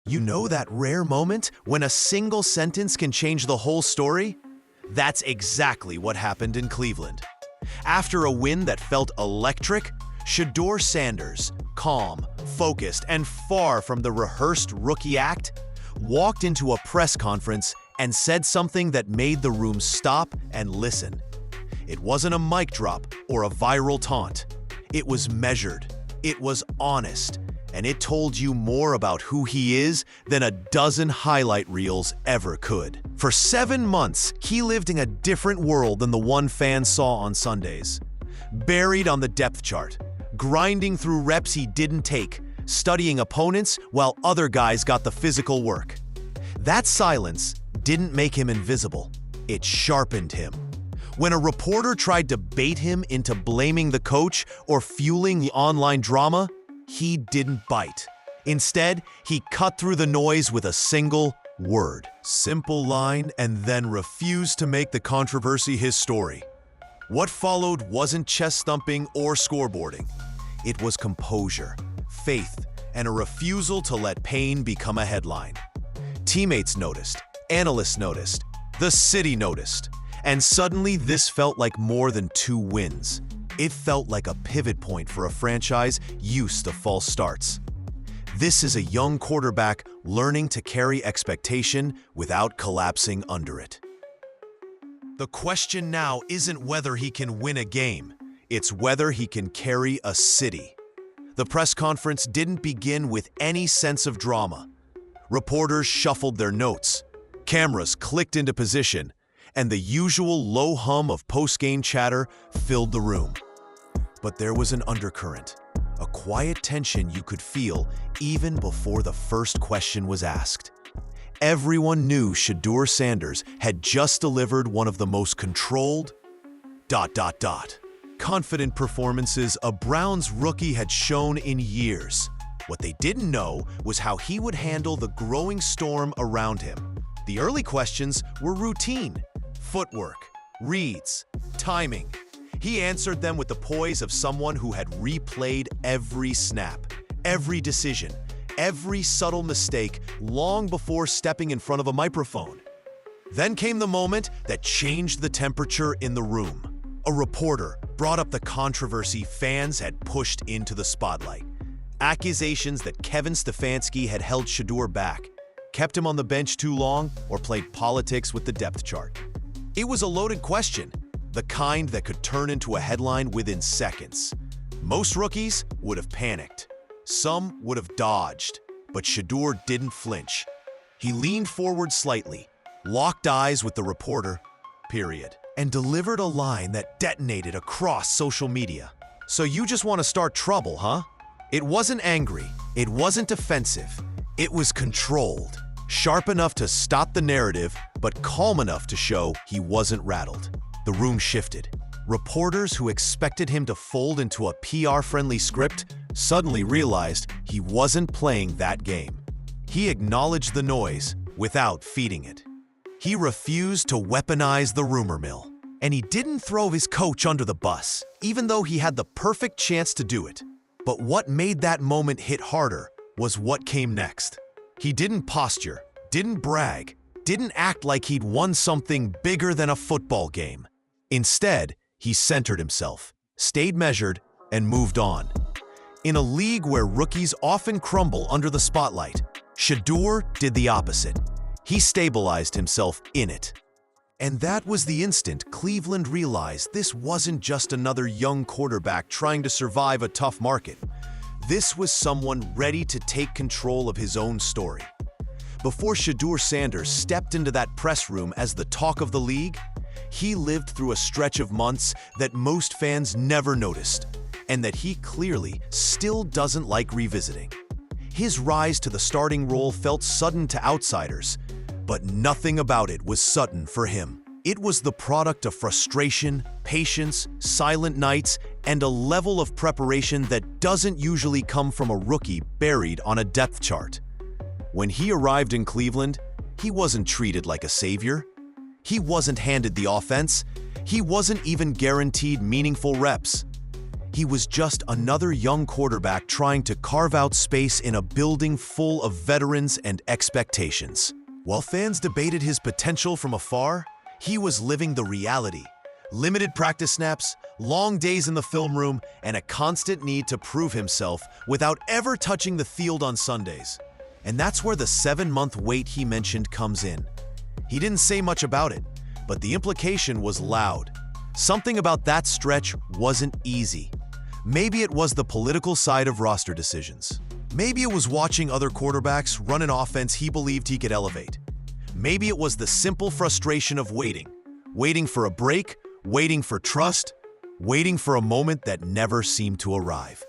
You know that rare moment when a single sentence can change the whole story? That's exactly what happened in Cleveland. After a win that felt electric, Shedeur Sanders, calm, focused, and far from the rehearsed rookie act, walked into a press conference and said something that made the room stop and listen. It wasn't a mic drop or a viral taunt. It was measured, it was honest, and it told you more about who he is than a dozen highlight reels ever could. For 7 months, he lived in a different world than the one fans saw on Sundays. Buried on the depth chart, grinding through reps he didn't take, studying opponents while other guys got the physical work. That silence didn't make him invisible, it sharpened him. When a reporter tried to bait him into blaming the coach or fueling the online drama, he didn't bite. Instead, he cut through the noise with a single word, simple line, and then refused to make the controversy his story. What followed wasn't chest thumping or scoreboarding. It was composure, faith, and a refusal to let pain become a headline. Teammates noticed, analysts noticed, the city noticed, and suddenly this felt like more than 2 wins. It felt like a pivot point for a franchise used to false starts. This is a young quarterback learning to carry expectation without collapsing under it. The question now isn't whether he can win a game, it's whether he can carry a city. The press conference didn't begin with any sense of drama. Reporters shuffled their notes, cameras clicked into position, and the usual low hum of post-game chatter filled the room. But there was an undercurrent, a quiet tension you could feel even before the first question was asked. Everyone knew Shedeur Sanders had just delivered one of the most controlled, confident performances a Browns rookie had shown in years. What they didn't know was how he would handle the growing storm around him. The early questions were routine: footwork, reads, timing. He answered them with the poise of someone who had replayed every snap, every decision, every subtle mistake long before stepping in front of a microphone. Then came the moment that changed the temperature in the room. A reporter brought up the controversy fans had pushed into the spotlight. Accusations that Kevin Stefanski had held Shedeur back, kept him on the bench too long, or played politics with the depth chart. It was a loaded question, the kind that could turn into a headline within seconds. Most rookies would have panicked. Some would have dodged, but Shedeur didn't flinch. He leaned forward slightly, locked eyes with the reporter, and delivered a line that detonated across social media. "So you just want to start trouble, huh?" It wasn't angry, it wasn't defensive, it was controlled, sharp enough to stop the narrative, but calm enough to show he wasn't rattled. The room shifted. Reporters who expected him to fold into a PR-friendly script suddenly realized he wasn't playing that game. He acknowledged the noise without feeding it. He refused to weaponize the rumor mill. And he didn't throw his coach under the bus, even though he had the perfect chance to do it. But what made that moment hit harder was what came next. He didn't posture, didn't brag, didn't act like he'd won something bigger than a football game. Instead, he centered himself, stayed measured, and moved on. In a league where rookies often crumble under the spotlight, Shedeur did the opposite. He stabilized himself in it. And that was the instant Cleveland realized this wasn't just another young quarterback trying to survive a tough market. This was someone ready to take control of his own story. Before Shedeur Sanders stepped into that press room as the talk of the league, he lived through a stretch of months that most fans never noticed, and that he clearly still doesn't like revisiting. His rise to the starting role felt sudden to outsiders, but nothing about it was sudden for him. It was the product of frustration, patience, silent nights, and a level of preparation that doesn't usually come from a rookie buried on a depth chart. When he arrived in Cleveland, he wasn't treated like a savior. He wasn't handed the offense. He wasn't even guaranteed meaningful reps. He was just another young quarterback trying to carve out space in a building full of veterans and expectations. While fans debated his potential from afar, he was living the reality. Limited practice snaps, long days in the film room, and a constant need to prove himself without ever touching the field on Sundays. And that's where the 7-month wait he mentioned comes in. He didn't say much about it, but the implication was loud. Something about that stretch wasn't easy. Maybe it was the political side of roster decisions. Maybe it was watching other quarterbacks run an offense he believed he could elevate. Maybe it was the simple frustration of waiting. Waiting for a break, waiting for trust, waiting for a moment that never seemed to arrive.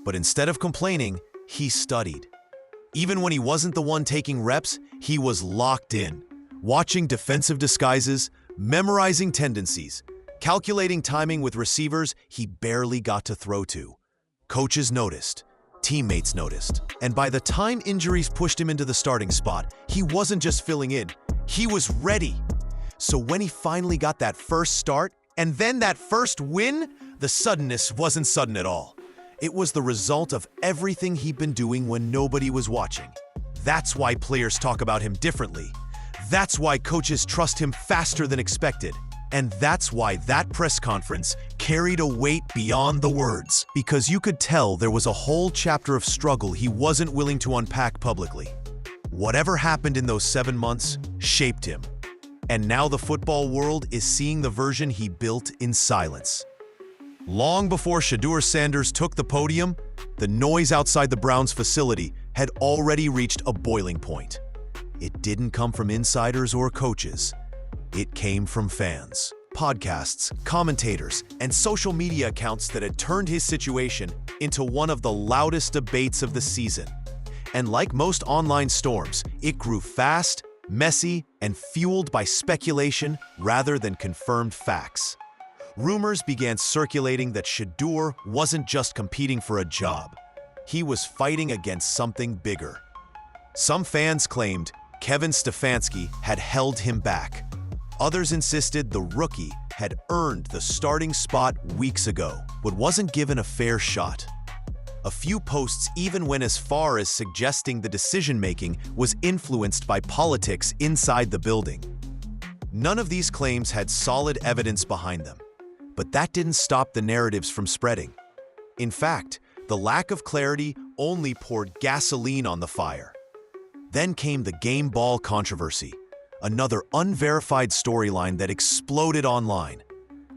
But instead of complaining, he studied. Even when he wasn't the one taking reps, he was locked in, watching defensive disguises, memorizing tendencies, calculating timing with receivers he barely got to throw to. Coaches noticed, teammates noticed, and by the time injuries pushed him into the starting spot, he wasn't just filling in, he was ready. So when he finally got that first start, and then that first win, the suddenness wasn't sudden at all. It was the result of everything he'd been doing when nobody was watching. That's why players talk about him differently. That's why coaches trust him faster than expected. And that's why that press conference carried a weight beyond the words, because you could tell there was a whole chapter of struggle he wasn't willing to unpack publicly. Whatever happened in those 7 months shaped him. And now the football world is seeing the version he built in silence. Long before Shedeur Sanders took the podium, the noise outside the Browns facility had already reached a boiling point. It didn't come from insiders or coaches. It came from fans, podcasts, commentators, and social media accounts that had turned his situation into one of the loudest debates of the season. And like most online storms, it grew fast, messy, and fueled by speculation rather than confirmed facts. Rumors began circulating that Shedeur wasn't just competing for a job. He was fighting against something bigger. Some fans claimed Kevin Stefanski had held him back. Others insisted the rookie had earned the starting spot weeks ago, but wasn't given a fair shot. A few posts even went as far as suggesting the decision-making was influenced by politics inside the building. None of these claims had solid evidence behind them, but that didn't stop the narratives from spreading. In fact, the lack of clarity only poured gasoline on the fire. Then came the game ball controversy, another unverified storyline that exploded online.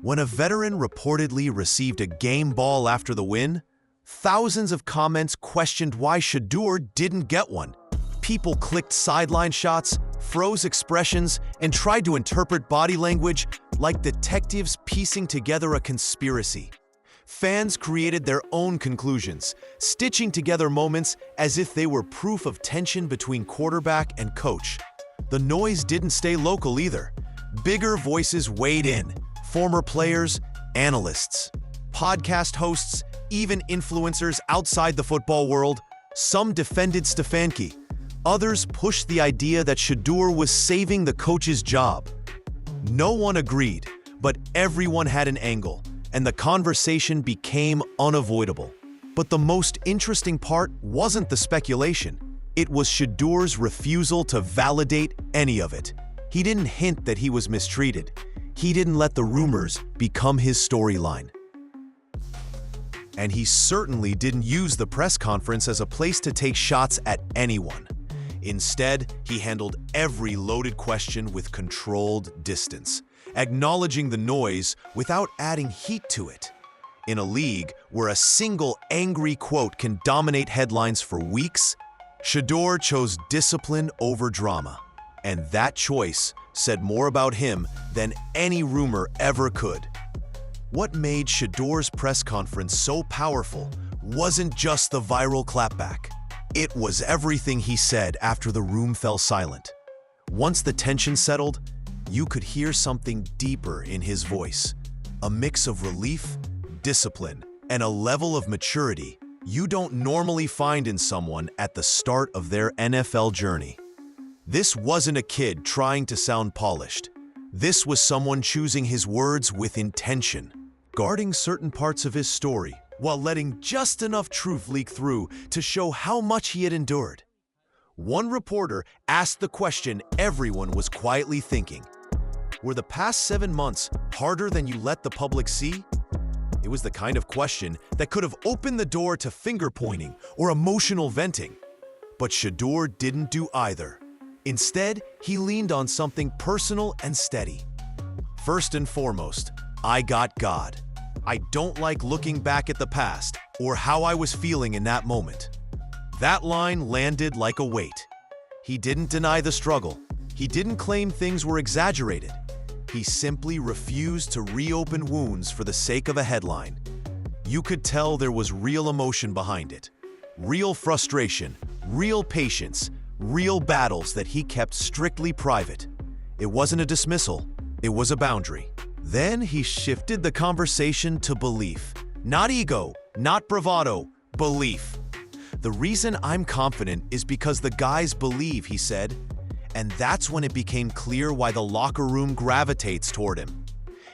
When a veteran reportedly received a game ball after the win, thousands of comments questioned why Shedeur didn't get one. People clicked sideline shots, froze expressions, and tried to interpret body language like detectives piecing together a conspiracy. Fans created their own conclusions, stitching together moments as if they were proof of tension between quarterback and coach. The noise didn't stay local either. Bigger voices weighed in. Former players, analysts, podcast hosts, even influencers outside the football world. Some defended Stefanski. Others pushed the idea that Shedeur was saving the coach's job. No one agreed, but everyone had an angle, and the conversation became unavoidable. But the most interesting part wasn't the speculation. It was Shedeur's refusal to validate any of it. He didn't hint that he was mistreated. He didn't let the rumors become his storyline. And he certainly didn't use the press conference as a place to take shots at anyone. Instead, he handled every loaded question with controlled distance, acknowledging the noise without adding heat to it. In a league where a single angry quote can dominate headlines for weeks, Shedeur chose discipline over drama, and that choice said more about him than any rumor ever could. What made Shedeur's press conference so powerful wasn't just the viral clapback. It was everything he said after the room fell silent. Once the tension settled, you could hear something deeper in his voice, a mix of relief, discipline, and a level of maturity you don't normally find in someone at the start of their NFL journey. This wasn't a kid trying to sound polished. This was someone choosing his words with intention. guarding certain parts of his story while letting just enough truth leak through to show how much he had endured. One reporter asked the question everyone was quietly thinking. Were the past 7 months harder than you let the public see? It was the kind of question that could have opened the door to finger-pointing or emotional venting. But Shedeur didn't do either. Instead, he leaned on something personal and steady. First and foremost, I got God. I don't like looking back at the past or how I was feeling in that moment. That line landed like a weight. He didn't deny the struggle. He didn't claim things were exaggerated. He simply refused to reopen wounds for the sake of a headline. You could tell there was real emotion behind it. Real frustration, real patience, real battles that he kept strictly private. It wasn't a dismissal, it was a boundary. Then he shifted the conversation to belief. Not ego, not bravado, belief. The reason I'm confident is because the guys believe, he said. And that's when it became clear why the locker room gravitates toward him.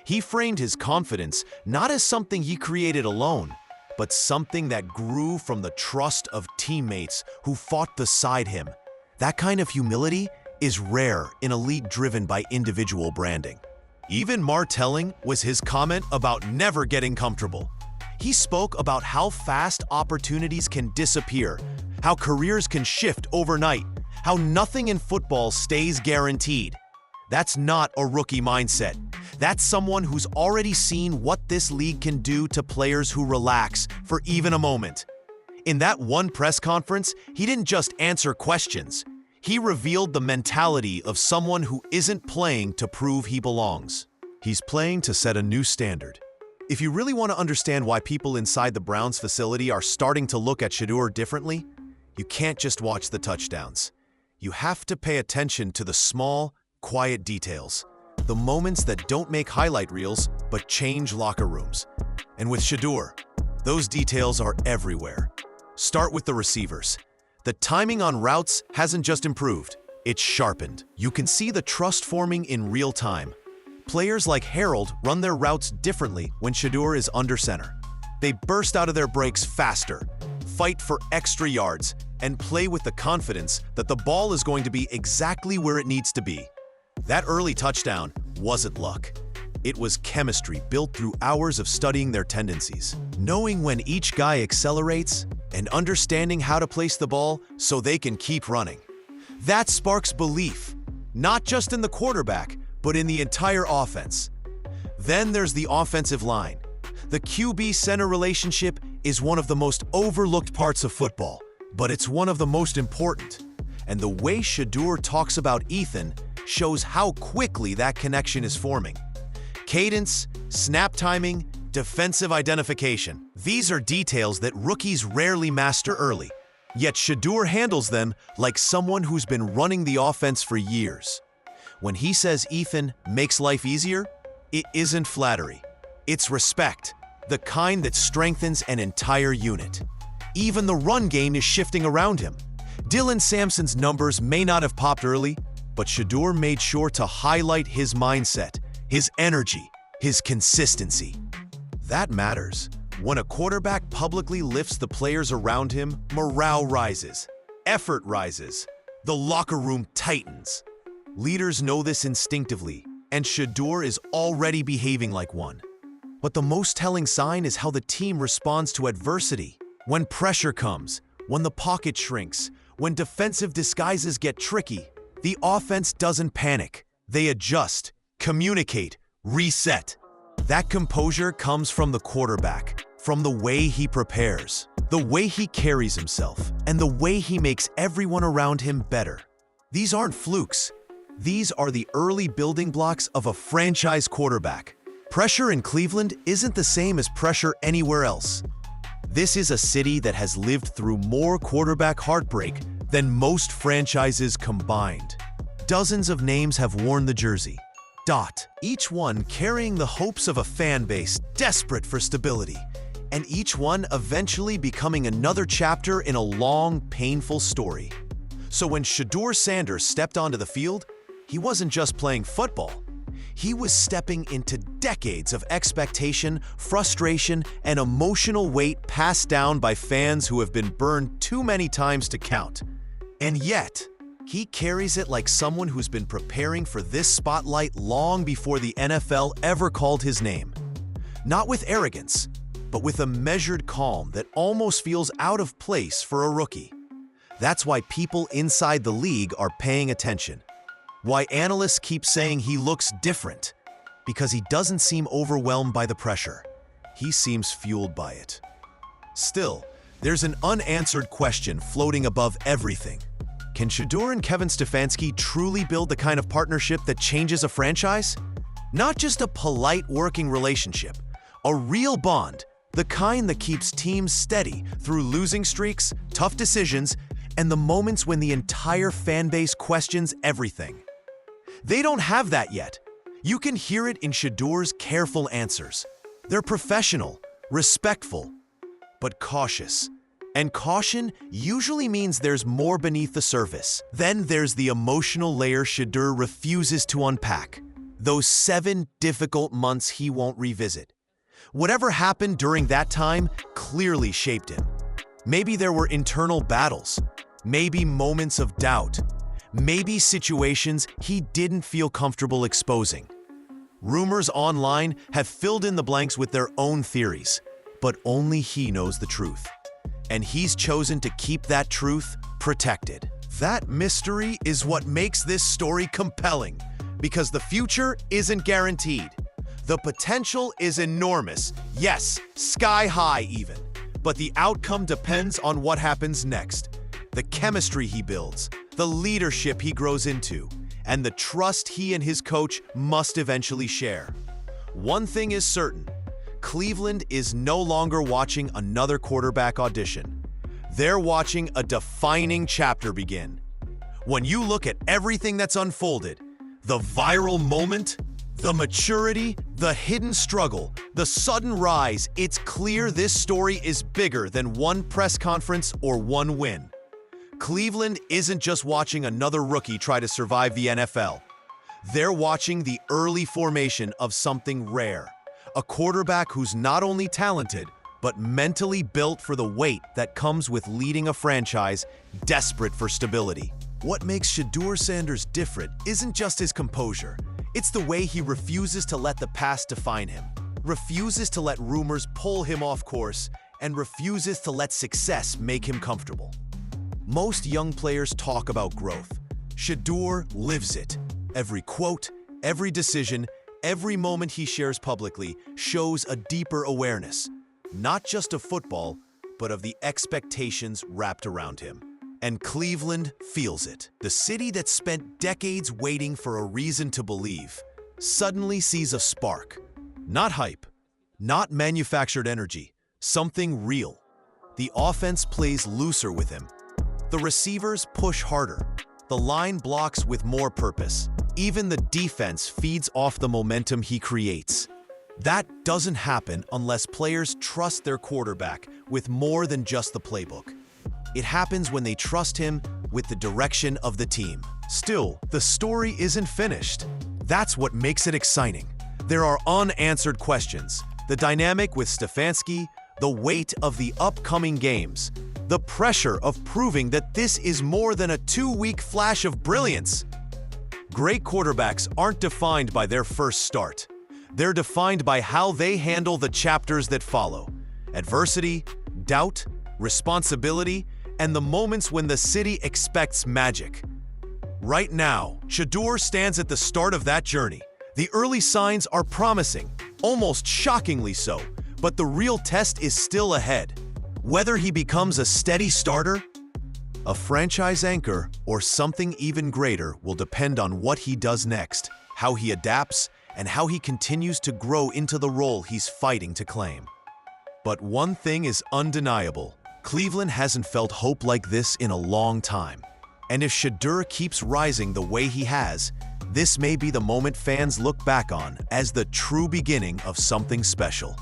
He framed his confidence not as something he created alone, but something that grew from the trust of teammates who fought beside him. That kind of humility is rare in a league driven by individual branding. Even marteling was his comment about never getting comfortable. He spoke about how fast opportunities can disappear, how careers can shift overnight, how nothing in football stays guaranteed. That's not a rookie mindset. That's someone who's already seen what this league can do to players who relax for even a moment. In that one press conference, he didn't just answer questions. He revealed the mentality of someone who isn't playing to prove he belongs. He's playing to set a new standard. If you really want to understand why people inside the Browns facility are starting to look at Shedeur differently, you can't just watch the touchdowns. You have to pay attention to the small, quiet details, the moments that don't make highlight reels but change locker rooms. And with Shedeur, those details are everywhere. Start with the receivers. The timing on routes hasn't just improved, it's sharpened. You can see the trust forming in real time. Players like Harold run their routes differently when Shedeur is under center. They burst out of their breaks faster, fight for extra yards, and play with the confidence that the ball is going to be exactly where it needs to be. That early touchdown wasn't luck. It was chemistry built through hours of studying their tendencies, knowing when each guy accelerates, and understanding how to place the ball so they can keep running. That sparks belief, not just in the quarterback, but in the entire offense. Then there's the offensive line. The QB-center relationship is one of the most overlooked parts of football, but it's one of the most important. And the way Shedeur talks about Ethan shows how quickly that connection is forming. Cadence, snap timing, defensive identification. These are details that rookies rarely master early, yet Shedeur handles them like someone who's been running the offense for years. When he says Ethan makes life easier, it isn't flattery. It's respect, the kind that strengthens an entire unit. Even the run game is shifting around him. Dylan Sampson's numbers may not have popped early, but Shedeur made sure to highlight his mindset, his energy, his consistency. That matters. When a quarterback publicly lifts the players around him, morale rises, effort rises, the locker room tightens. Leaders know this instinctively, and Shedeur is already behaving like one. But the most telling sign is how the team responds to adversity. When pressure comes, when the pocket shrinks, when defensive disguises get tricky, the offense doesn't panic. They adjust, communicate, reset. That composure comes from the quarterback, from the way he prepares, the way he carries himself, and the way he makes everyone around him better. These aren't flukes. These are the early building blocks of a franchise quarterback. Pressure in Cleveland isn't the same as pressure anywhere else. This is a city that has lived through more quarterback heartbreak than most franchises combined. Dozens of names have worn the jersey. Each one carrying the hopes of a fan base desperate for stability, and each one eventually becoming another chapter in a long, painful story. So when Shedeur Sanders stepped onto the field, he wasn't just playing football. He was stepping into decades of expectation, frustration, and emotional weight passed down by fans who have been burned too many times to count. And yet, he carries it like someone who's been preparing for this spotlight long before the NFL ever called his name. Not with arrogance, but with a measured calm that almost feels out of place for a rookie. That's why people inside the league are paying attention. Why analysts keep saying he looks different. Because he doesn't seem overwhelmed by the pressure. He seems fueled by it. Still, there's an unanswered question floating above everything. Can Shedeur and Kevin Stefanski truly build the kind of partnership that changes a franchise? Not just a polite working relationship, a real bond, the kind that keeps teams steady through losing streaks, tough decisions, and the moments when the entire fan base questions everything. They don't have that yet. You can hear it in Shedeur's careful answers. They're professional, respectful, but cautious. And caution usually means there's more beneath the surface. Then there's the emotional layer Shedeur refuses to unpack. Those 7 difficult months he won't revisit. Whatever happened during that time clearly shaped him. Maybe there were internal battles, maybe moments of doubt, maybe situations he didn't feel comfortable exposing. Rumors online have filled in the blanks with their own theories, but only he knows the truth. And he's chosen to keep that truth protected. That mystery is what makes this story compelling, because the future isn't guaranteed. The potential is enormous, yes, sky high even. But the outcome depends on what happens next. The chemistry he builds, the leadership he grows into, and the trust he and his coach must eventually share. One thing is certain, Cleveland is no longer watching another quarterback audition. They're watching a defining chapter begin. When you look at everything that's unfolded, the viral moment, the maturity, the hidden struggle, the sudden rise, it's clear this story is bigger than one press conference or one win. Cleveland isn't just watching another rookie try to survive the NFL. They're watching the early formation of something rare. A quarterback who's not only talented, but mentally built for the weight that comes with leading a franchise desperate for stability. What makes Shedeur Sanders different isn't just his composure. It's the way he refuses to let the past define him, refuses to let rumors pull him off course, and refuses to let success make him comfortable. Most young players talk about growth. Shedeur lives it. Every quote, every decision, every moment he shares publicly shows a deeper awareness, not just of football, but of the expectations wrapped around him. And Cleveland feels it. The city that spent decades waiting for a reason to believe suddenly sees a spark. Not hype, not manufactured energy, something real. The offense plays looser with him. The receivers push harder. The line blocks with more purpose. Even the defense feeds off the momentum he creates. That doesn't happen unless players trust their quarterback with more than just the playbook. It happens when they trust him with the direction of the team. Still, the story isn't finished. That's what makes it exciting. There are unanswered questions. The dynamic with Stefanski, the weight of the upcoming games, the pressure of proving that this is more than a 2-week flash of brilliance. Great quarterbacks aren't defined by their first start. They're defined by how they handle the chapters that follow. Adversity, doubt, responsibility, and the moments when the city expects magic. Right now, Shedeur stands at the start of that journey. The early signs are promising, almost shockingly so, but the real test is still ahead. Whether he becomes a steady starter, a franchise anchor, or something even greater will depend on what he does next, how he adapts, and how he continues to grow into the role he's fighting to claim. But one thing is undeniable. Cleveland hasn't felt hope like this in a long time. And if Shedeur keeps rising the way he has, this may be the moment fans look back on as the true beginning of something special.